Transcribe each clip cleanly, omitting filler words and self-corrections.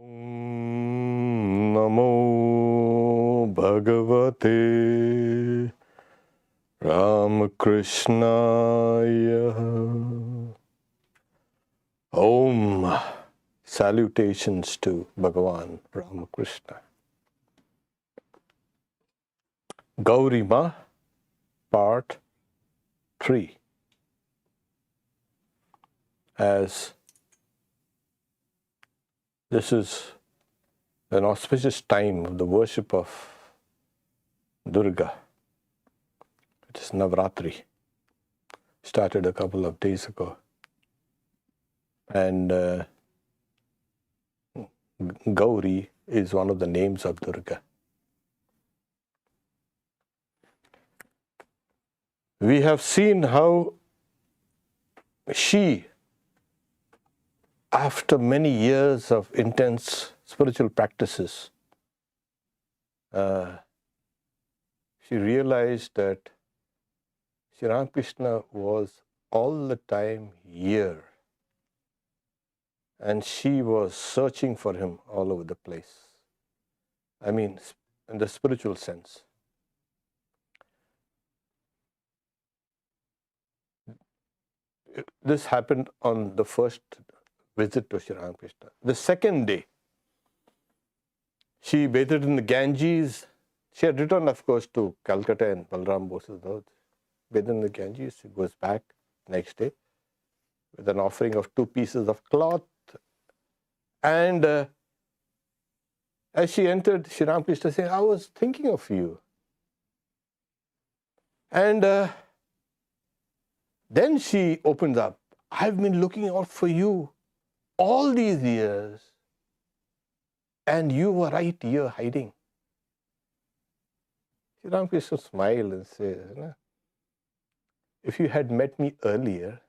Om Namo Bhagavate Ramakrishnaya. Om. Salutations to Bhagavan Ramakrishna. Gauri Ma, Part 3. As this is an auspicious time of the worship of Durga, which is Navratri, started a couple of days ago. And Gauri is one of the names of Durga. We have seen how she, after many years of intense spiritual practices, she realized that Sri Ramakrishna was all the time here, and she was searching for him all over the place. I mean, in the spiritual sense. This happened on the first visit to Sri Ramakrishna. The second day, she bathed in the Ganges. She had returned, of course, to Calcutta and Balram Bose's house. Bathed in the Ganges, she goes back next day with an offering of 2 pieces of cloth. And as she entered, Sri Ramakrishna said, I was thinking of you. And then she opens up, I've been looking out for you all these years, and you were right here hiding. Sri Ramakrishna smiled and says, if you had met me earlier,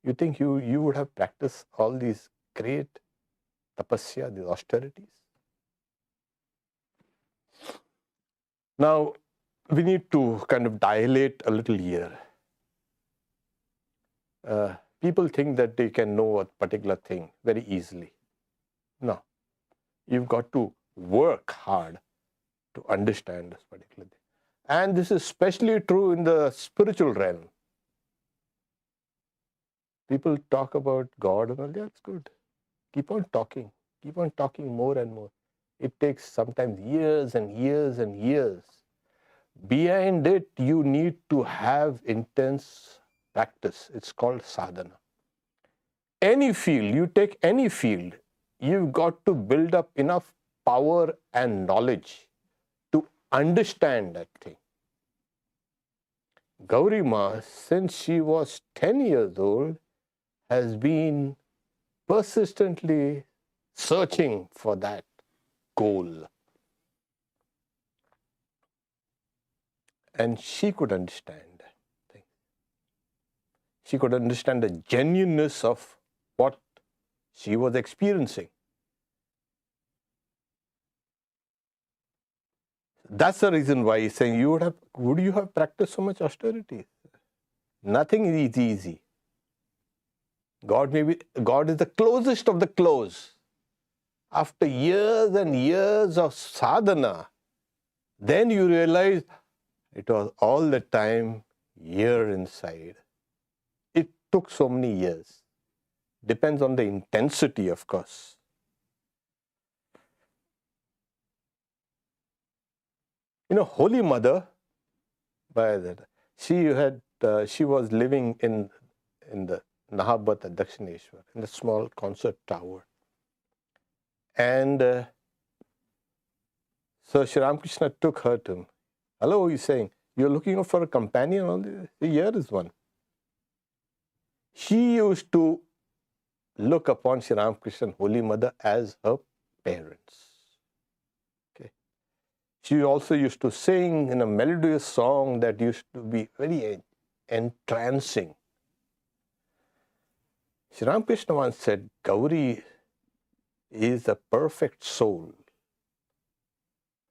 you think you would have practiced all these great tapasya, these austerities? Now, we need to kind of dilate a little here. People think that they can know a particular thing very easily. No. You've got to work hard to understand this particular thing. And this is especially true in the spiritual realm. People talk about God and all, that's good. Keep on talking more and more. It takes sometimes years and years and years. Behind it, you need to have intense practice. It's called sadhana. Any field, you take any field, you've got to build up enough power and knowledge to understand that thing. Gauri Ma, since she was 10 years old, has been persistently searching for that goal. And she could understand that thing. She could understand the genuineness of what she was experiencing. That's the reason why he's saying, would you have practiced so much austerity? Nothing is easy. God is the closest of the close. After years and years of sadhana, then you realize it was all the time here inside. It took so many years. Depends on the intensity, of course. Holy Mother, she was living in the Nahabat at Dakshineshwar, in the small concert tower. And so Sri Ramakrishna took her to him. Hello, he's saying, you're looking for a companion? Here is one. She used to look upon Sri Ramakrishna, Holy Mother, as her parents. Okay. She also used to sing in a melodious song that used to be very entrancing. Sri Ramakrishna once said, Gauri is a perfect soul.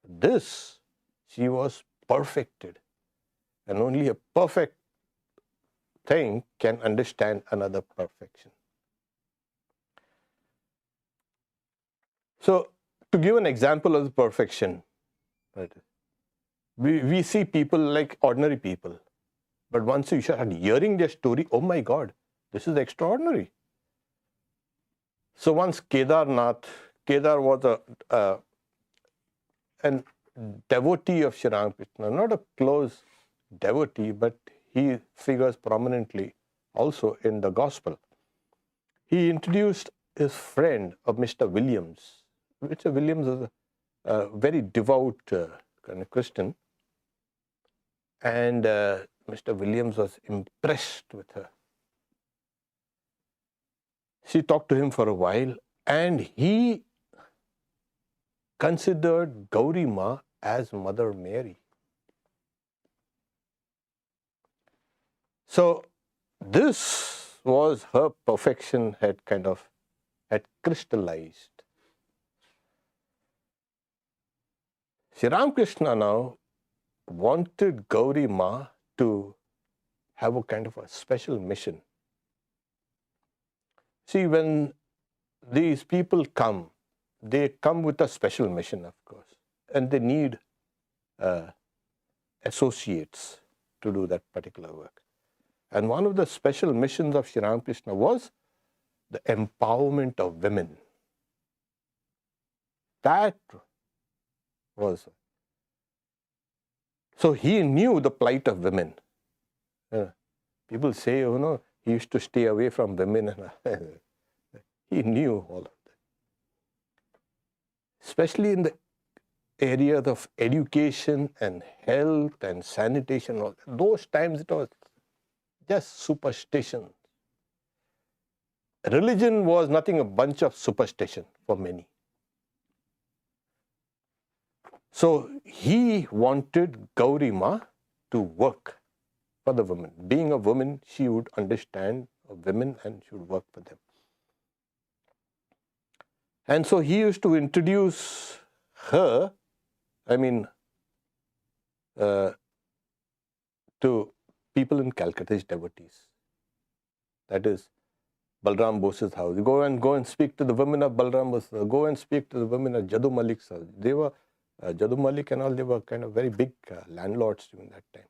This, she was perfected. And only a perfect thing can understand another perfection. So, to give an example of the perfection, right, we see people like ordinary people. But once you start hearing their story, oh my God, this is extraordinary. So once Kedar was an devotee of Sri Ramakrishna, not a close devotee, but he figures prominently also in the gospel. He introduced his friend of Mr. Williams. Mr. Williams was a very devout kind of Christian. And Mr. Williams was impressed with her. She talked to him for a while, and he considered Gauri Ma as Mother Mary. So this was her perfection had crystallized. Sri Ramakrishna now wanted Gauri Ma to have a kind of a special mission. See, when these people come, they come with a special mission, of course, and they need associates to do that particular work. And one of the special missions of Sri Ramakrishna was the empowerment of women. That was. So he knew the plight of women. People say, he used to stay away from women. He knew all of that. Especially in the areas of education and health and sanitation. Those times it was just superstition. Religion was nothing, a bunch of superstition for many. So he wanted Gauri Ma to work for the women. Being a woman, she would understand women and she would work for them. And so he used to introduce her, to people in Calcutta, his devotees. That is Balram Bose's house. Go and speak to the women of Balram Bose. Go and speak to the women of Jadu Malik's house. They were Jadu Malik and all. They were kind of very big landlords during that time.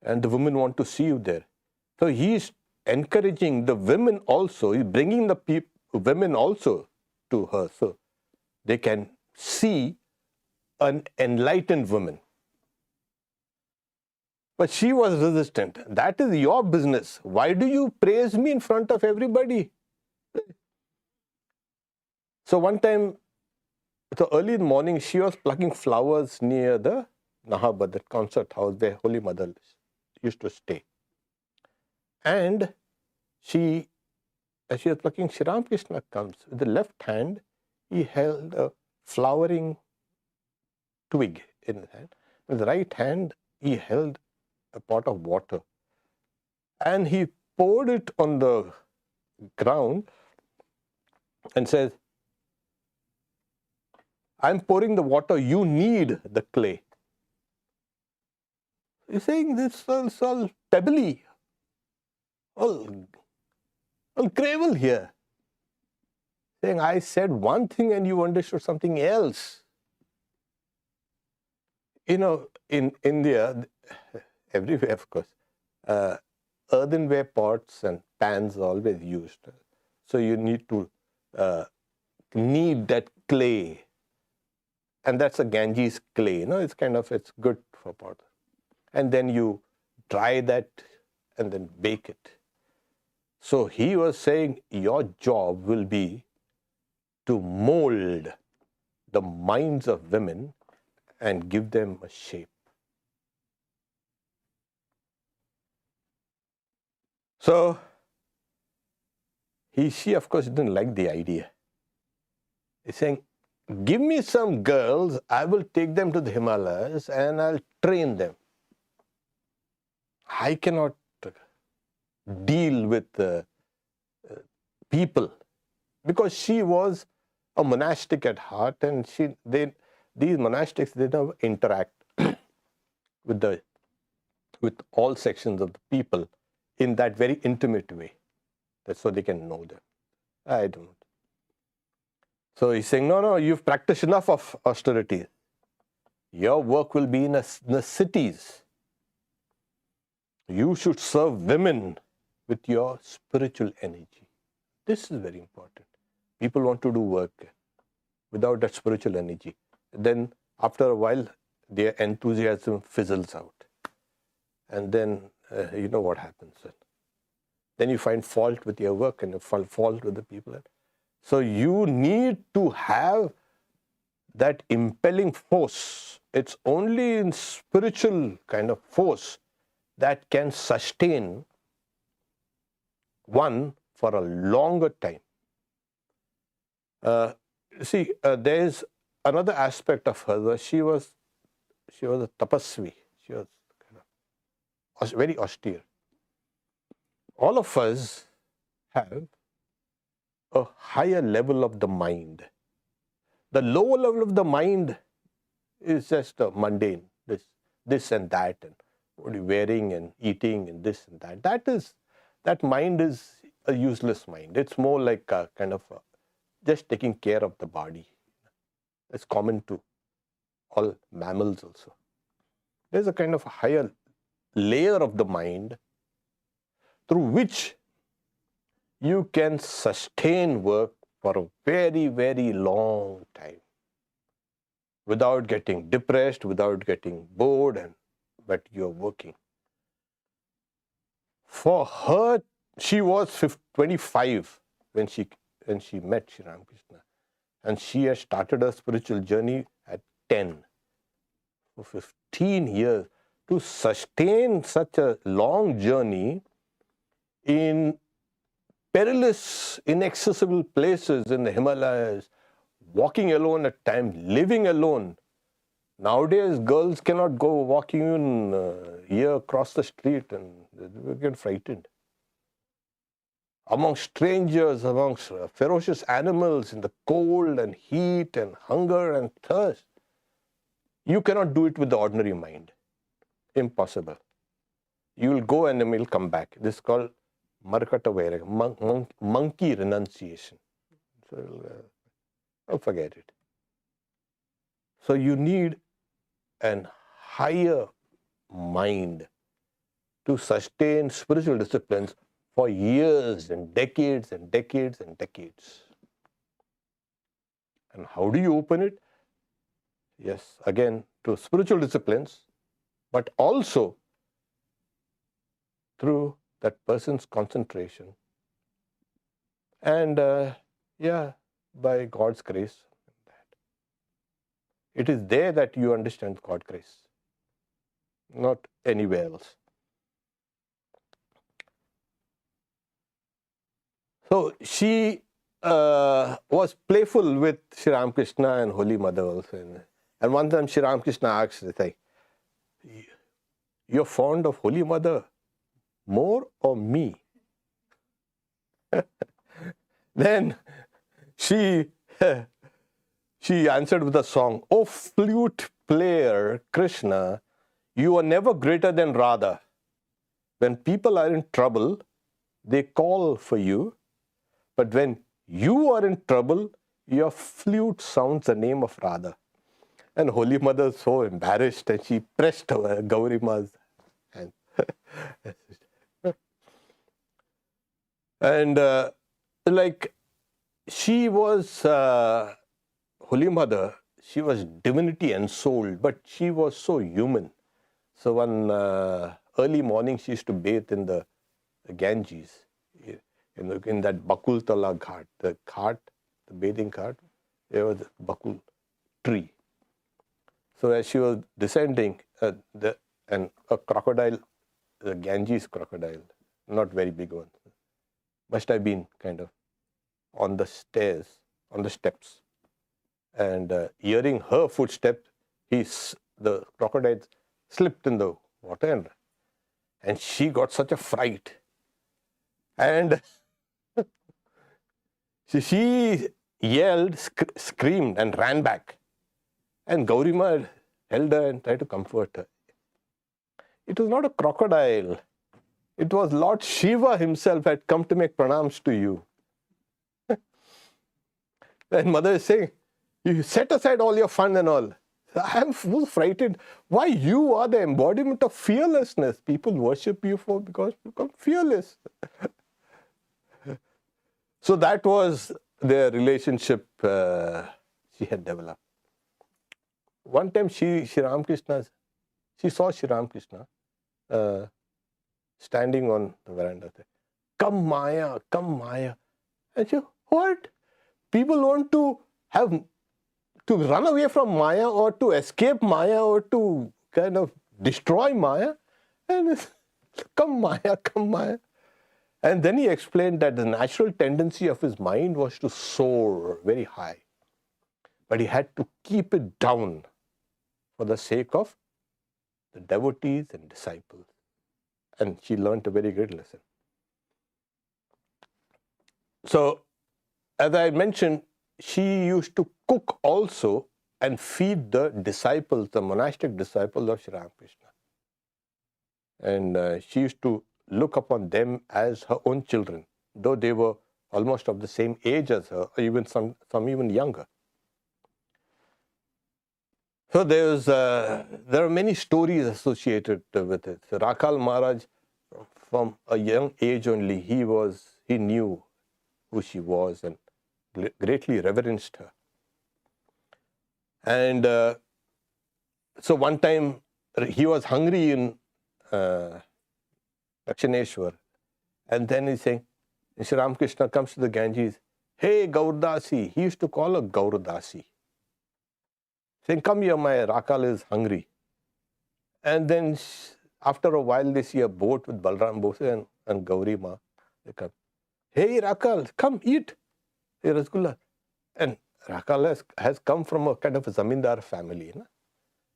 And the women want to see you there. So he is encouraging the women also. He's bringing the women also to her, so they can see an enlightened woman. But she was resistant. That is your business. Why do you praise me in front of everybody? So one time, so early in the morning, she was plucking flowers near the Nahaba, that concert house where Holy Mother used to stay. And as she was plucking, Sri Ramakrishna comes. With the left hand, he held a flowering twig in his hand. With the right hand, he held a pot of water. And he poured it on the ground and says, I'm pouring the water, you need the clay. He's saying this is all pebbly, all gravel here. Saying, I said one thing and you understood something else. In India, everywhere, of course, earthenware pots and pans are always used. So you need to knead that clay. And that's a Ganges clay. It's good for pot. And then you dry that and then bake it. So he was saying, your job will be to mold the minds of women and give them a shape. So she of course didn't like the idea. He's saying, give me some girls, I will take them to the Himalayas and I'll train them. I cannot deal with people, because she was a monastic at heart, and these monastics, they never interact with all sections of the people in that very intimate way. That's so they can know them. I don't. So he's saying, no, you've practiced enough of austerity. Your work will be in the cities. You should serve women with your spiritual energy. This is very important. People want to do work without that spiritual energy. Then after a while, their enthusiasm fizzles out. And then you know what happens. Then you find fault with your work and you find fault with the people. So you need to have that impelling force. It's only in spiritual kind of force that can sustain one for a longer time. There is another aspect of her where she was a tapasvi. She was kind of very austere. All of us have a higher level of the mind. The lower level of the mind is just mundane, this and that, and wearing and eating and this and that. That mind is a useless mind. It's more like a kind of just taking care of the body. It's common to all mammals also. There's a kind of higher layer of the mind through which you can sustain work for a very, very long time without getting depressed, without getting bored, but you're working. For her, she was 25 when she met Sri Ramakrishna, and she had started her spiritual journey at 10. For 15 years, to sustain such a long journey in perilous, inaccessible places in the Himalayas, walking alone at times, living alone. Nowadays, girls cannot go walking even here across the street and they get frightened. Among strangers, amongst ferocious animals in the cold and heat and hunger and thirst, you cannot do it with the ordinary mind. Impossible. You will go and then you will come back. This is called Markata Vairagya, monkey renunciation. So, don't forget it. So you need an higher mind to sustain spiritual disciplines for years and decades and decades and decades. And how do you open it? Yes, again, to spiritual disciplines, but also through that person's concentration. And by God's grace. It is there that you understand God's grace, not anywhere else. So she was playful with Sri Ramakrishna and Holy Mother also. And one time Sri Ramakrishna asked, "You're fond of Holy Mother more or me?" Then she answered with a song, "Oh flute player Krishna, you are never greater than Radha. When people are in trouble, they call for you. But when you are in trouble, your flute sounds the name of Radha." And Holy Mother was so embarrassed and she pressed Gauri Ma's hand. And she was, Holy Mother, she was divinity ensouled, but she was so human. So one early morning she used to bathe in the Ganges, in that Bakultala Ghat, the bathing ghat, there was a Bakul tree. So as she was descending, and a crocodile, the Ganges crocodile, not very big one, must have been kind of on the stairs, on the steps. And hearing her footsteps, the crocodile slipped in the water and she got such a fright. And she yelled, screamed and ran back. And Gauri Ma held her and tried to comfort her. It was not a crocodile. It was Lord Shiva himself had come to make pranams to you. And mother is saying, you set aside all your fun and all. I am so frightened. Why? You are the embodiment of fearlessness. People worship you because you become fearless. So that was their relationship she had developed. One time she saw Sri Ramakrishna standing on the veranda. Come Maya, come Maya. And she, what? People want to run away from Maya or to escape Maya or to kind of destroy Maya. And it's, come Maya, come Maya. And then he explained that the natural tendency of his mind was to soar very high. But he had to keep it down for the sake of the devotees and disciples. And she learned a very great lesson. So, as I mentioned, she used to cook also and feed the disciples, the monastic disciples of Sri Ramakrishna. And she used to look upon them as her own children, though they were almost of the same age as her, or even some even younger. So there are many stories associated with it. So Rakal Maharaj, from a young age only, he knew who she was and greatly reverenced her. And so one time he was hungry in Dakshineshwar, and then he's saying, Sri Ramakrishna comes to the Ganges, hey Gaurdasi, he used to call her Gaurdasi, saying, come here, my Rakal is hungry. And then after a while they see a boat with Balram Bose and Gauri Ma. They come, hey Rakal, come eat a rasgulla. And Rakal has come from a kind of a zamindar family. You know?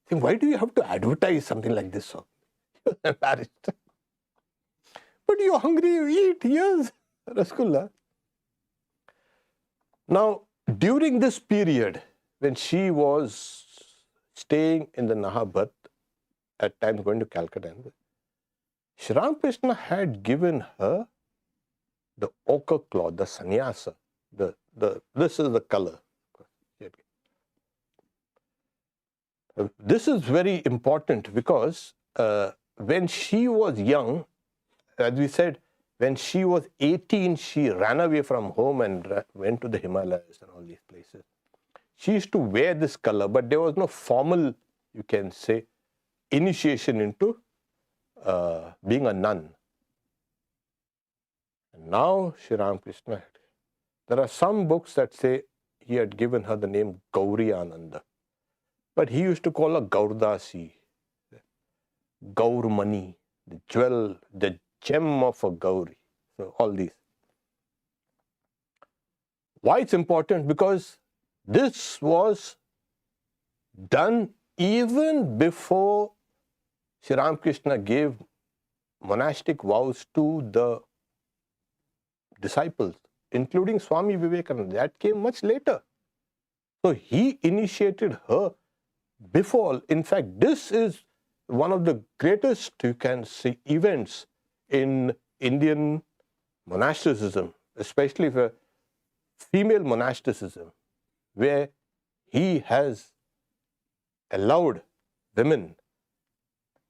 Saying, why do you have to advertise something like this? So he was embarrassed. But you're hungry, you eat, yes, rasgulla. Now, during this period, when she was staying in the Nahabat, at times going to Calcutta, Sri Ramakrishna had given her the ochre cloth, the sannyasa. This is the color. This is very important because when she was young, as we said, when she was 18, she ran away from home and went to the Himalayas and all these places. She used to wear this color, but there was no formal, you can say, initiation into being a nun. And now Sri Ramakrishna, there are some books that say he had given her the name Gauri Ananda, but he used to call her Gaurdasi, Gaurmani, the jewel, the gem of a Gauri. So all these. Why it's important? Because this was done even before Sri Ramakrishna gave monastic vows to the disciples, including Swami Vivekananda. That came much later. So he initiated her before. In fact, this is one of the greatest, you can say, events in Indian monasticism, especially for female monasticism, where he has allowed women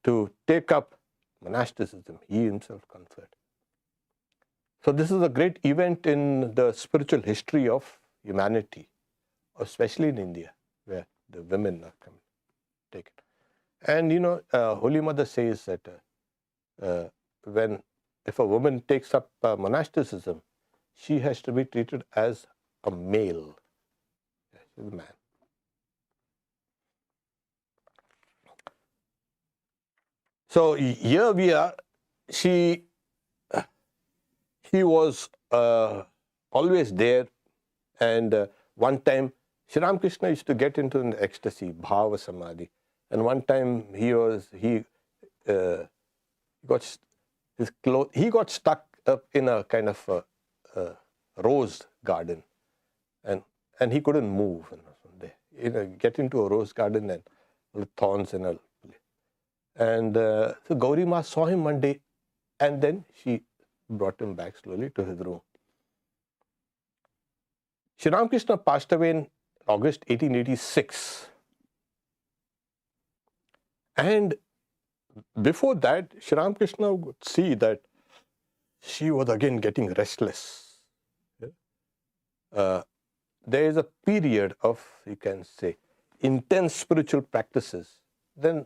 to take up monasticism, he himself conferred. So this is a great event in the spiritual history of humanity, especially in India, where the women are taken. And you know, Holy Mother says that if a woman takes up monasticism, she has to be treated as a male. She's a man. So here we are. She was always there, and one time Sri Ramakrishna used to get into an ecstasy, bhava samadhi, and one time he got stuck up in a kind of a rose garden, and he couldn't move. Get into a rose garden and with thorns and all. And so Gauri Ma saw him one day, and then she brought him back slowly to his room. Sri Ramakrishna passed away in August 1886. And before that, Sri Ramakrishna would see that she was again getting restless. There is a period of, you can say, intense spiritual practices. Then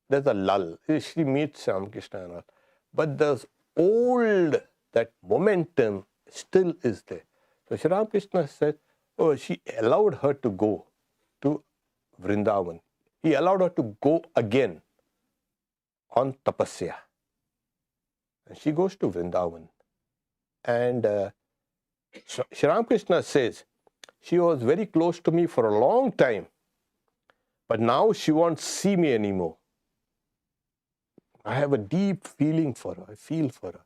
there's a lull. She meets Ramakrishna and all. But the old, that momentum still is there. So Sri Ramakrishna said, oh, she allowed her to go to Vrindavan. He allowed her to go again on tapasya. And she goes to Vrindavan. And Sri Ramakrishna says, she was very close to me for a long time, but now she won't see me anymore. I have a deep feeling for her. I feel for her.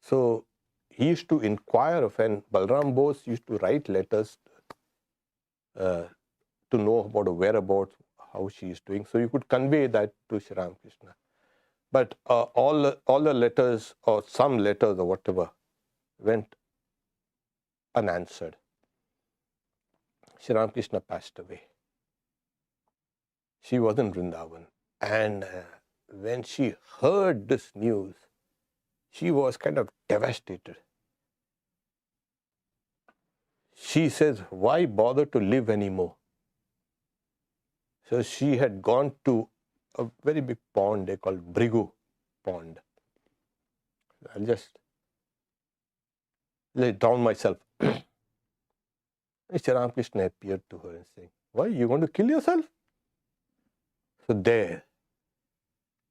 So he used to inquire of, and Balram Bose used to write letters to know about her whereabouts, how she is doing. So you could convey that to Sri Ramakrishna. But all the letters, or some letters or whatever, went unanswered. Sri Ramakrishna passed away. She was in Vrindavan. And when she heard this news, she was kind of devastated. She says, why bother to live anymore? So she had gone to a very big pond they call Brigu Pond. I'll just lay down myself. Sri Ramakrishna appeared to her and saying, why, you want to kill yourself? So there.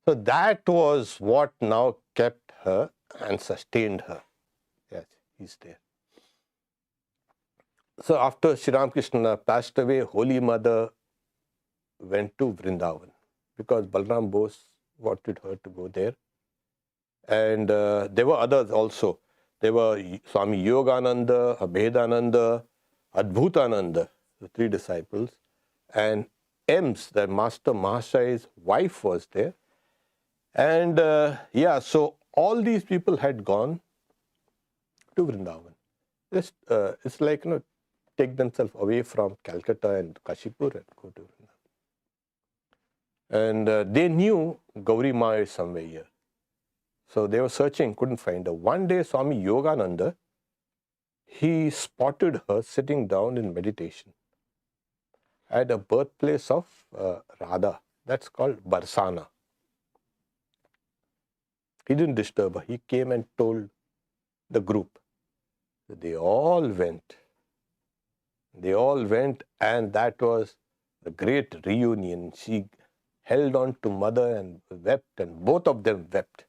So that was what now kept her and sustained her. Yes, he's there. So after Sri Ramakrishna passed away, Holy Mother went to Vrindavan because Balram Bose wanted her to go there. And there were others also. There were Swami Yogananda, Abhedananda, Adbhutananda, the three disciples, and Ems, the Master Mahashay's wife, was there. And so all these people had gone to Vrindavan. It's like, take themselves away from Calcutta and Kashipur and go to Vrindavan. And they knew Gauri Ma is somewhere here. So they were searching, couldn't find her. One day, Swami Yogananda, he spotted her sitting down in meditation at a birthplace of Radha. That's called Barsana. He didn't disturb her. He came and told the group. They all went. They all went, and that was the great reunion. She held on to Mother and wept, and both of them wept.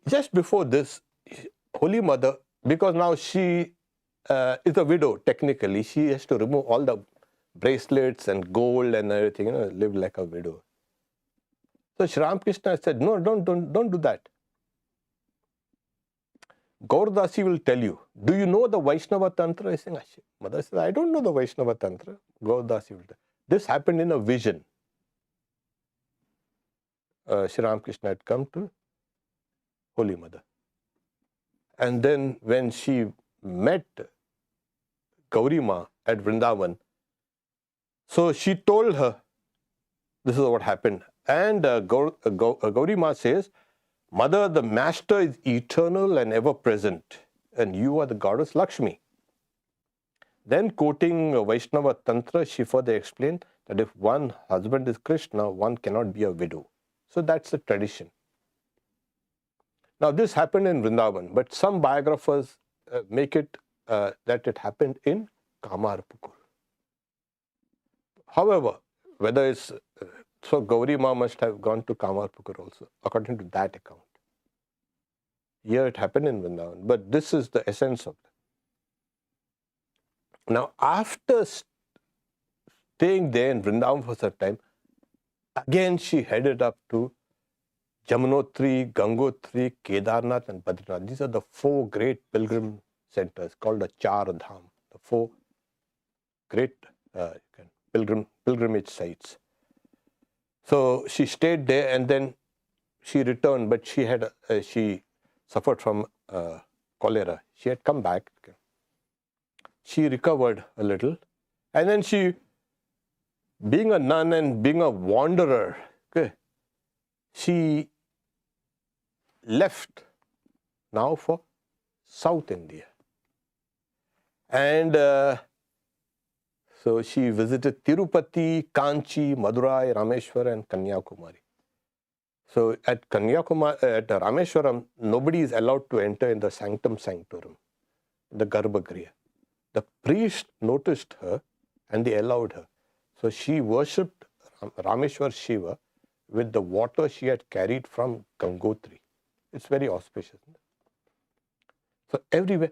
Just before this, Holy Mother, because now she is a widow technically, she has to remove all the bracelets and gold and everything, live like a widow. So Sri Ramakrishna said, no, don't do that. Gaurdasi will tell you, do you know the Vaishnava Tantra? He's saying, Mother says, I don't know the Vaishnava Tantra. Gaurdasi will tell. This happened in a vision. Sri Ramakrishna had come to Holy Mother. And then when she met Gauri Ma at Vrindavan, so she told her, this is what happened. And Gauri Ma says, Mother, the Master is eternal and ever present, and you are the goddess Lakshmi. Then quoting Vaishnava Tantra, she further explained that if one husband is Krishna, one cannot be a widow. So that's the tradition. Now this happened in Vrindavan, but some biographers make it that it happened in Kamarpukur. However, whether it's so Gauri Ma must have gone to Kamarpukur also, according to that account. Here it happened in Vrindavan, but this is the essence of it. Now, after staying there in Vrindavan for some time, again she headed up to Yamunotri, Gangotri, Kedarnath and Badrinath. These are the four great pilgrim centers called the Char Dham, the four great pilgrimage sites. So she stayed there and then she returned, but she suffered from cholera. She had come back. She recovered a little. And then she, being a nun and being a wanderer, okay, she left now for South India. And so she visited Tirupati, Kanchi, Madurai, Rameshwar and Kanyakumari. So at Rameshwaram, nobody is allowed to enter in the sanctum sanctorum, the Garbhagriha. The priest noticed her and they allowed her. So she worshipped Rameshwar Shiva with the water she had carried from Gangotri. It's very auspicious. So everywhere,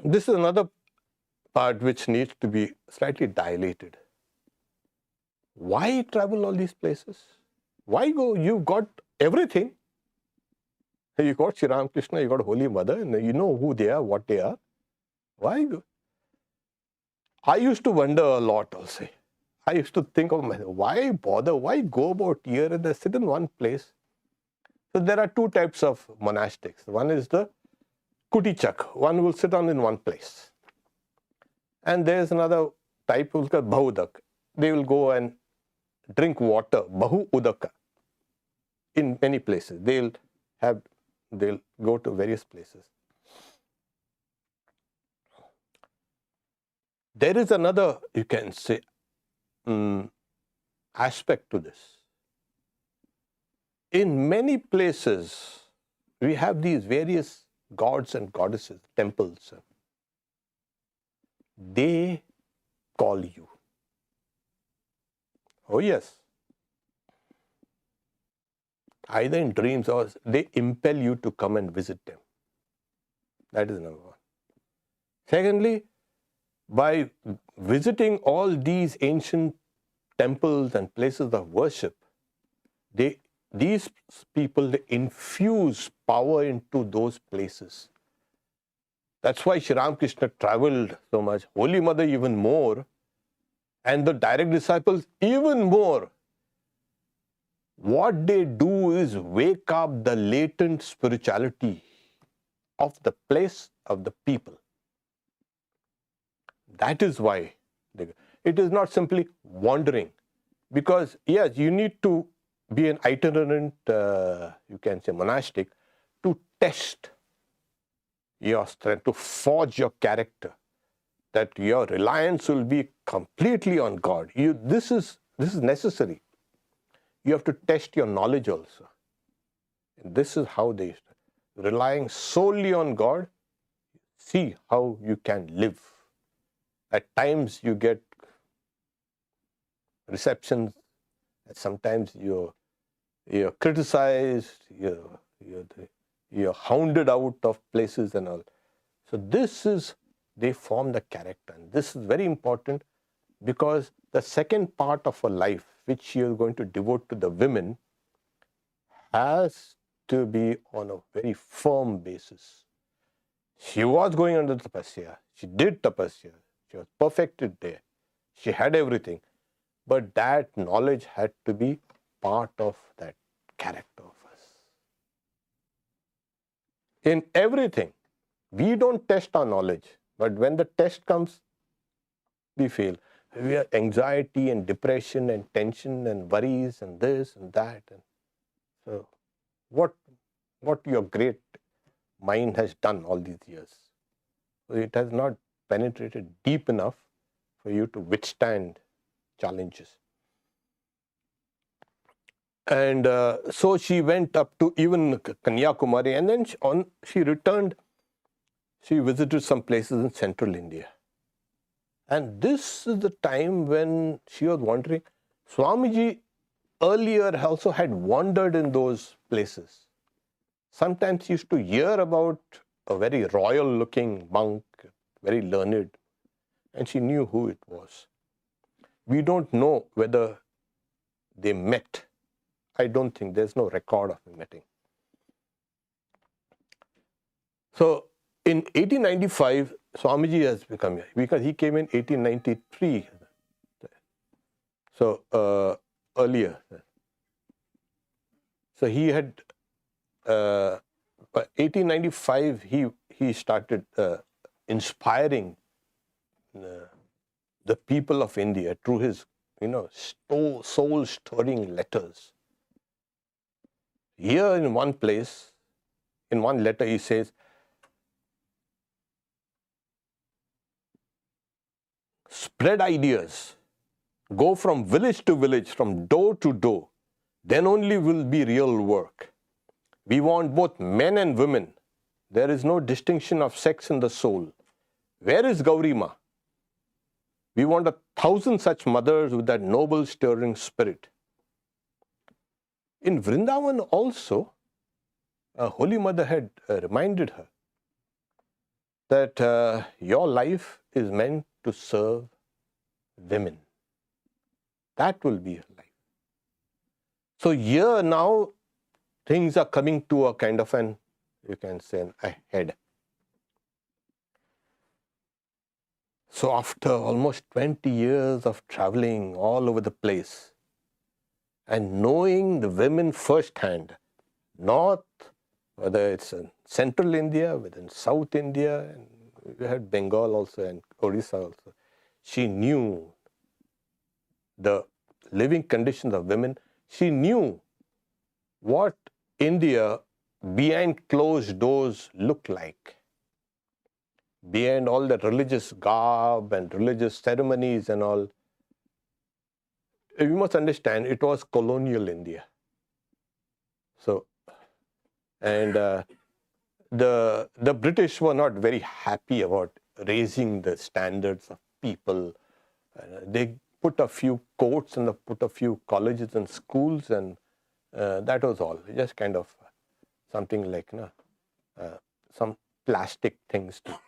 this is another part which needs to be slightly dilated. Why travel all these places? Why go? You've got everything. You got Sri Ramakrishna, you got Holy Mother, and you know who they are, what they are. Why go? I used to wonder a lot also. I used to think of myself, why bother? Why go about here and sit in one place? So there are two types of monastics. One is the Kutichak. One will sit on in one place. And there's another type who's called Bahudak. They will go and drink water, Bahu Udaka, in many places. They'll go to various places. There is another, you can say, aspect to this. In many places, we have these various gods and goddesses, temples. They call you. Oh yes. Either in dreams or they impel you to come and visit them. That is number one. Secondly, by visiting all these ancient temples and places of worship, these people infuse power into those places. That's why Sri Ramakrishna traveled so much, Holy Mother even more, and the direct disciples even more. What they do is wake up the latent spirituality of the place, of the people. That is why it is not simply wandering. Because, yes, you need to be an itinerant, you can say monastic, to test your strength, to forge your character, that your reliance will be completely on God. This is necessary. You have to test your knowledge also. And this is how they, relying solely on God, see how you can live. At times you get receptions, sometimes you're criticized, you're hounded out of places and all. So they form the character. And this is very important because the second part of a life which you're going to devote to the women has to be on a very firm basis. She was going under tapasya. She did tapasya. She was perfected there. She had everything. But that knowledge had to be part of that character of us. In everything, we don't test our knowledge. But when the test comes, we fail. We have anxiety and depression and tension and worries and this and that. And so what your great mind has done all these years? It has not penetrated deep enough for you to withstand challenges. And so she went up to even Kanyakumari, and then she returned. She visited some places in central India. And this is the time when she was wandering. Swamiji earlier also had wandered in those places. Sometimes he used to hear about a very royal-looking monk, very learned, and she knew who it was. We don't know whether they met. I don't think there's no record of meeting. So in 1895, Swamiji has become here because he came in 1893. So earlier. So he had by 1895, he started inspiring the people of India through his, soul-stirring letters. Here in one place, in one letter, he says, spread ideas, go from village to village, from door to door, then only will be real work. We want both men and women. There is no distinction of sex in the soul. Where is Gauri Ma? We want 1,000 such mothers with that noble stirring spirit. In Vrindavan also, Holy Mother had reminded her that your life is meant to serve women. That will be your life. So here now, things are coming to a kind of an, you can say, a head. So after almost 20 years of traveling all over the place and knowing the women firsthand, north, whether it's in central India, within South India, and we had Bengal also and Orissa also, she knew the living conditions of women. She knew what India behind closed doors looked like. Behind all the religious garb and religious ceremonies and all, you must understand it was colonial India. So, and the British were not very happy about raising the standards of people. They put a few courts and put a few colleges and schools, and that was all. Just kind of something like some plastic things to.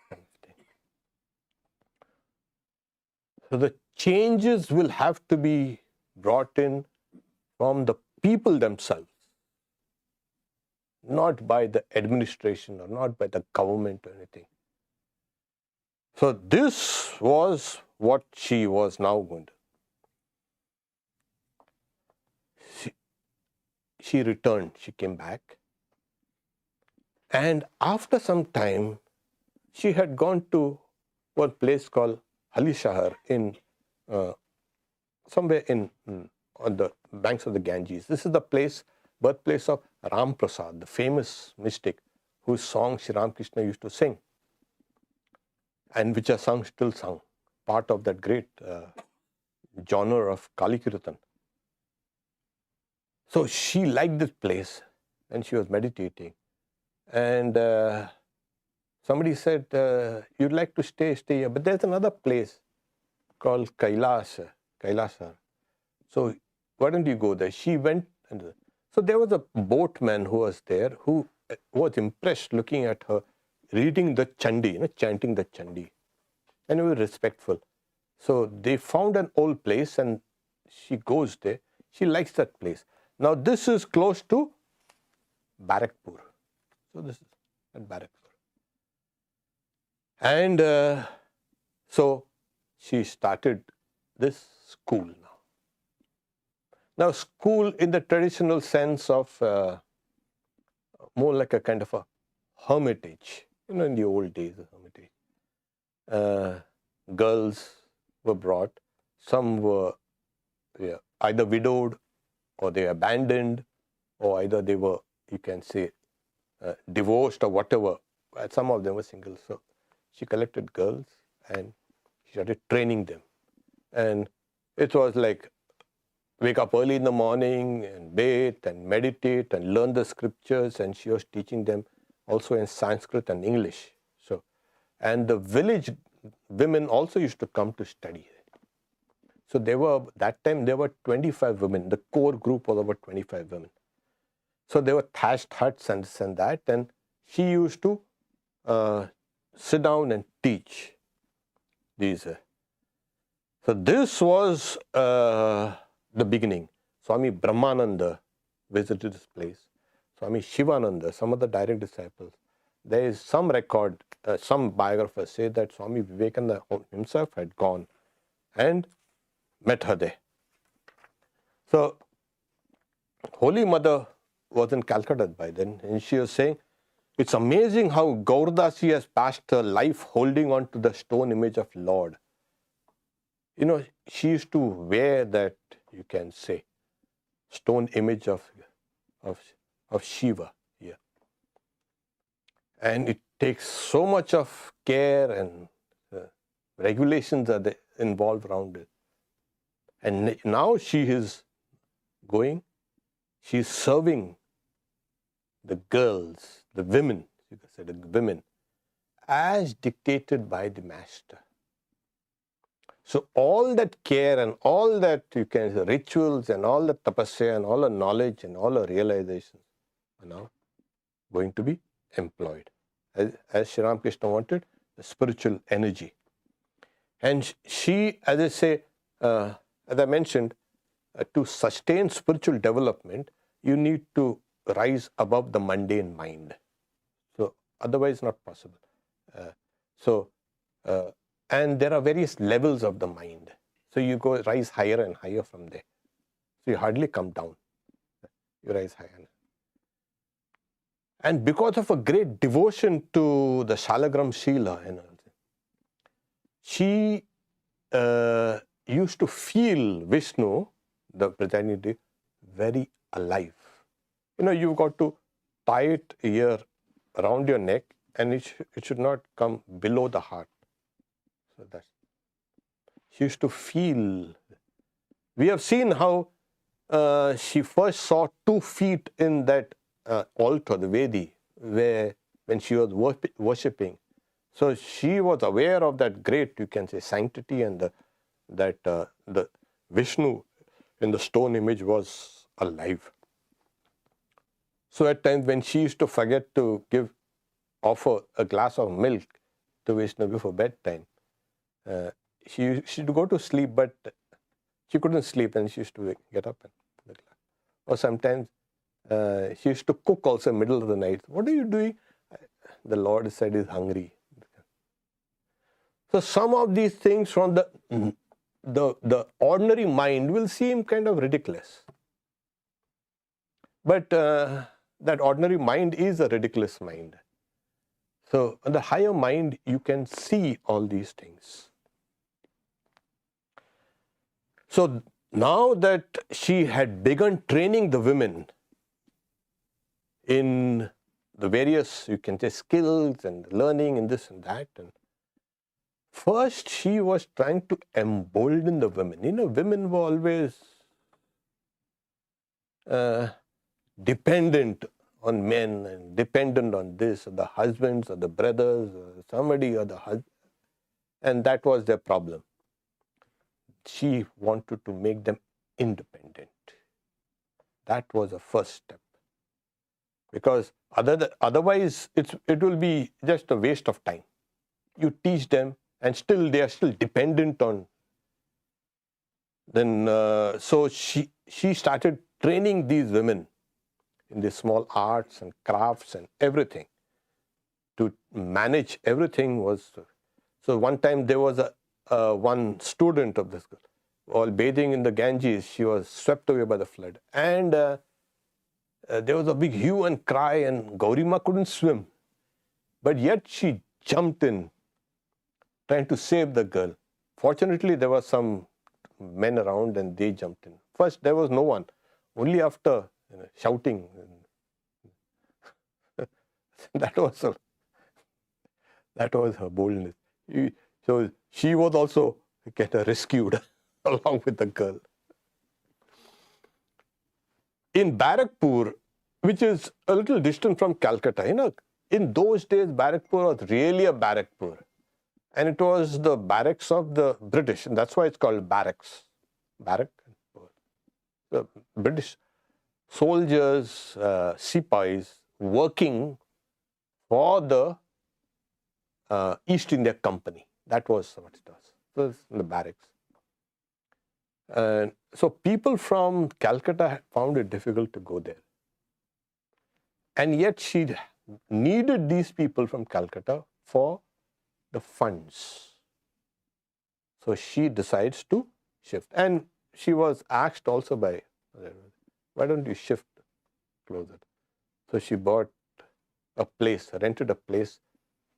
So the changes will have to be brought in from the people themselves, not by the administration or not by the government or anything. So this was what she was now going to. She returned, she came back, and after some time, she had gone to one place called Halishahar in somewhere in on the banks of the Ganges. This is the place, birthplace of Ram Prasad, the famous mystic whose songs Sri Ramakrishna used to sing, and which are still sung, part of that great genre of Kali Kirtan. So she liked this place and she was meditating, and somebody said, you'd like to stay here, but there's another place called Kailasar. So why don't you go there? She went, and so there was a boatman who was there who was impressed looking at her reading the Chandi, chanting the Chandi, and he was respectful. So they found an old place and she goes there. She likes that place. Now this is close to Barakpur. So this is at Barakpur. And so she started this school now. Now school in the traditional sense of more like a kind of a hermitage. In the old days, a hermitage. Girls were brought. Some were either widowed or they abandoned, or either they were, you can say, divorced or whatever. Some of them were single. So she collected girls and she started training them. And it was like wake up early in the morning and bathe and meditate and learn the scriptures, and she was teaching them also in Sanskrit and English. So, and the village women also used to come to study. So that time there were 25 women. The core group was about 25 women. So there were thatched huts and this and that, and she used to sit down and teach these. So this was the beginning. Swami Brahmananda visited this place. Swami Shivananda, some of the direct disciples. There is some record, some biographers say that Swami Vivekananda himself had gone and met her there. So Holy Mother was in Calcutta by then, and she was saying, it's amazing how Gaurdasi has passed her life holding on to the stone image of Lord. You know, she used to wear that, you can say, stone image of Shiva here. And it takes so much of care and regulations are involved around it. And now she is going, she's serving the girls, the women, you could say the women, as dictated by the master. So all that care and all that, you can say, rituals and all the tapasya and all the knowledge and all the realizations are now going to be employed. As Sri Ramakrishna wanted, the spiritual energy. And she, as I say, as I mentioned, to sustain spiritual development, you need to rise above the mundane mind. So otherwise not possible. And there are various levels of the mind. So you rise higher and higher from there. So you hardly come down. You rise higher. And because of a great devotion to the Shalagram Shila, she used to feel Vishnu, the Prajaniti, very alive. You know, you've got to tie it here around your neck, and it should not come below the heart. So that's, she used to feel. We have seen how she first saw 2 feet in that altar, the Vedi, when she was worshipping. So she was aware of that great, you can say, sanctity, and the Vishnu in the stone image was alive. So at times when she used to forget to offer a glass of milk to Vishnu before bedtime, she used to go to sleep, but she couldn't sleep, and she used to get up and the glass. Or sometimes she used to cook also in the middle of the night. What are you doing? The Lord said he's hungry. So some of these things from the ordinary mind will seem kind of ridiculous. But that ordinary mind is a ridiculous mind. So in the higher mind, you can see all these things. So now that she had begun training the women in the various, you can say, skills and learning and this and that, and first she was trying to embolden the women. You know, women were always dependent on men and dependent on this, or the husbands or the brothers or somebody or the husband, and that was their problem. She wanted to make them independent. That was the first step. Because otherwise it will be just a waste of time. You teach them and still they are still dependent on. Then so she started training these women in the small arts and crafts and everything. To manage everything was. So one time there was one student of this girl, while bathing in the Ganges, she was swept away by the flood. And there was a big hue and cry, and Gauri Ma couldn't swim. But yet she jumped in, trying to save the girl. Fortunately, there were some men around and they jumped in. First, there was no one. Only after shouting. That was her boldness. So she was also rescued along with the girl. In Barakpur, which is a little distant from Calcutta, in those days Barakpur was really a Barakpur. And it was the barracks of the British, and that's why it's called barracks. Barrack. The British soldiers, Sipais, working for the East India Company. That was what it was. So it's in the barracks. And so people from Calcutta found it difficult to go there. And yet she needed these people from Calcutta for the funds. So she decides to shift. And she was asked also by, why don't you shift closer. So she bought a place, rented a place,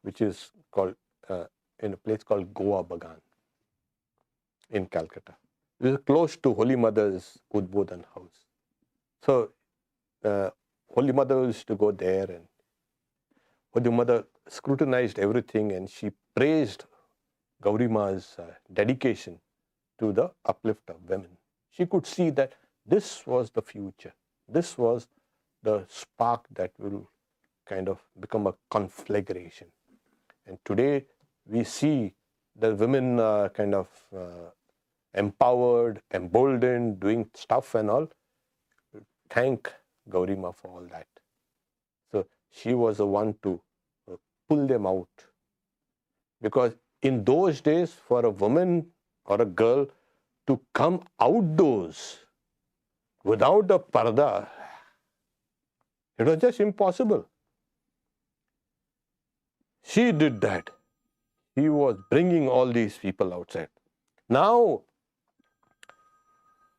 which is called, in a place called Goa Bagan in Calcutta. It is close to Holy Mother's Udbodhan house. So Holy Mother used to go there, and Holy Mother scrutinized everything, and she praised Gauri Ma's dedication to the uplift of women. She could see that this was the future. This was the spark that will kind of become a conflagration. And today we see the women kind of empowered, emboldened, doing stuff and all. Thank Gauri Ma for all that. So she was the one to pull them out. Because in those days, for a woman or a girl to come outdoors without a parda, it was just impossible. She did that. He was bringing all these people outside. Now,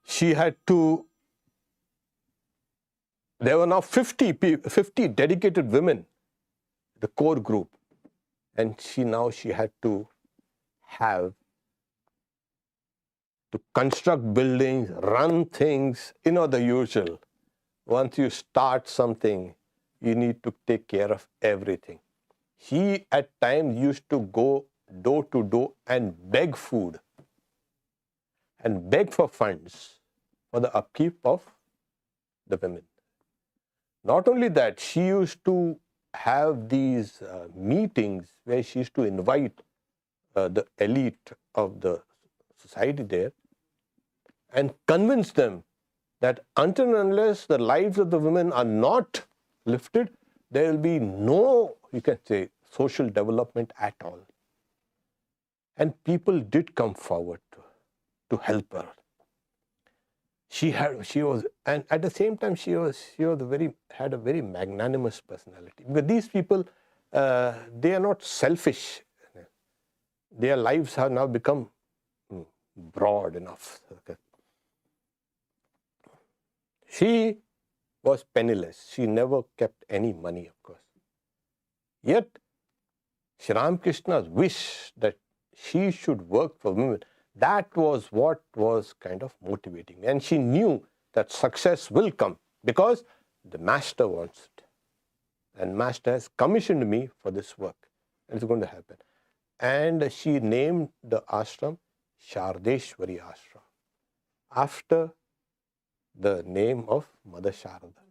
she had to, there were now 50 dedicated women, the core group. And she had to construct buildings, run things, the usual. Once you start something, you need to take care of everything. He at times used to go door to door and beg food and beg for funds for the upkeep of the women. Not only that, she used to have these meetings where she used to invite the elite of the society there and convince them that until and unless the lives of the women are not lifted, there will be no, you can say, social development at all. And people did come forward to help her. And at the same time, she had a very magnanimous personality. Because these people, they are not selfish. Their lives have now become broad enough. Okay. She was penniless. She never kept any money, of course. Yet, Sri Ramakrishna's wish that she should work for women, that was what was kind of motivating. And she knew that success will come because the Master wants it. And Master has commissioned me for this work. It's going to happen. And she named the ashram Shardeshwari Ashram after the name of Mother Sharada.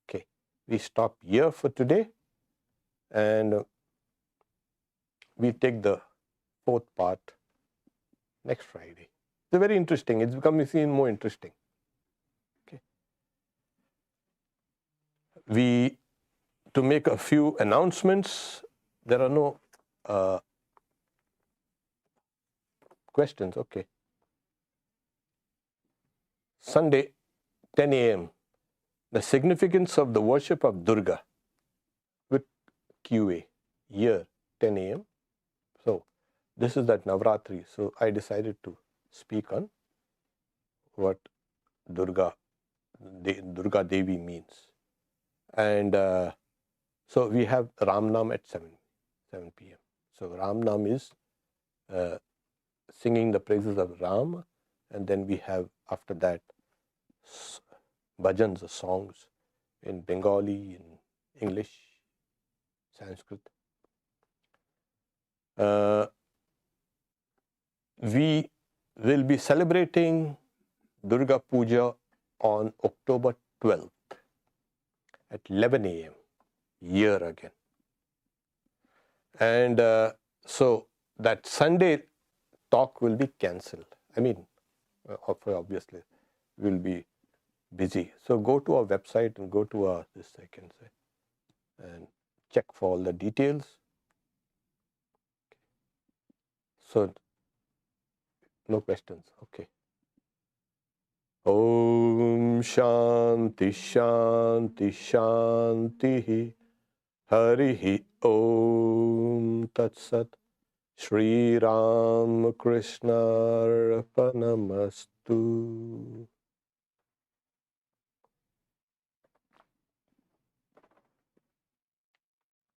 Okay, we stop here for today, and we take the fourth part next Friday. It's very interesting. It's becoming even more interesting. Okay. To make a few announcements, there are no questions. Okay. Sunday, 10 a.m. The significance of the worship of Durga with QA, here, 10 a.m. So, this is that Navratri. So, I decided to speak on what Durga Devi means. And so, we have Ram Nam at 7 p.m. So, Ram Nam is singing the praises of Ram, and then we have after that bhajans, or songs in Bengali, in English, Sanskrit. We will be celebrating Durga Puja on October 12th at 11 a.m. here again. And so that Sunday talk will be cancelled. I mean, obviously, we'll be busy. So go to our website and go to our and check for all the details. So no questions. Okay. Om Shanti Shanti Shanti Harihi Om Tat Sat Sri Ramakrishna Arpanamastu.